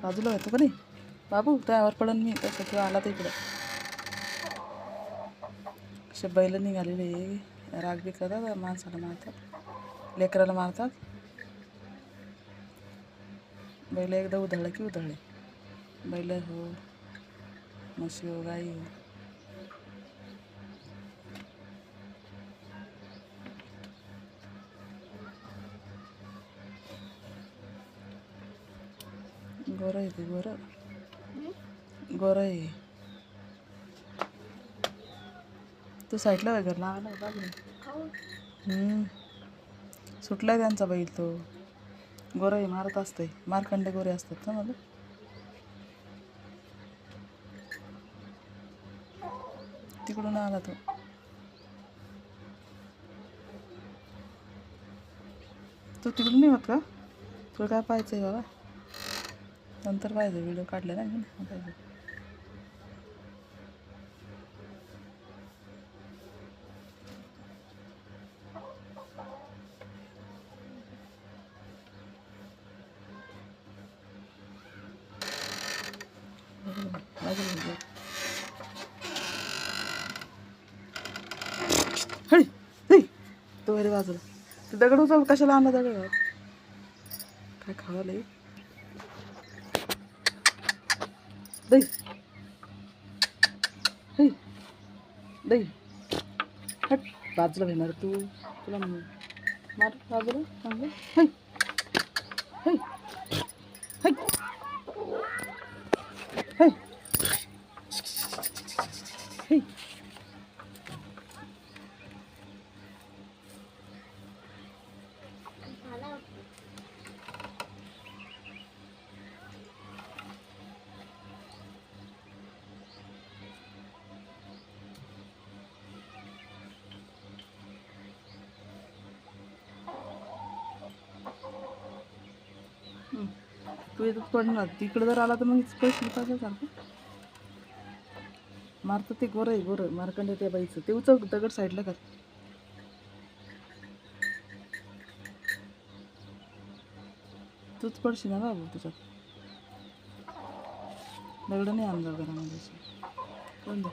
बाजूला होतो का नाही बाबू त्यावर पडन मी तसं किंवा आला तर इकडं. असे बैल निघालेले राग बी करतात माणसाला मारतात लेकराला मारतात. बैल एकदा उधळलं की उधळले. बैल हो म्हशी हो गाई हो. गोरं आहे ते गोरं गोरं आहे. तू साईडला वगैरे लावायला बाजूला सुटलाय त्यांचा बैल तो. गोरं मारत असते मारखंडे गोरे असतात ना मला. तिकडून आला तो. तू तिकडून नाही होत का तुला काय पाहायचं आहे बाबा नंतर पाहिजे व्हिडिओ काढले ना मी पाहिजे. तो वगैरे बाजूला ते दगड उचल कशाला आणला दगड काय खावायला दही दही दही हट बाजूला भेणार तू तुला मार बाजूला चांगलं है है है है. तू येतच पडणार तिकडे जर आला तर मग पैसे सारखं मारतं ते गोरं आहे गोरं मारकंडे त्या बाईचं ते उचल दगड साईडला कर. तूच पडशील ना बाबू तुझ्यात दगड नाही आणलं घरामध्ये कोण दे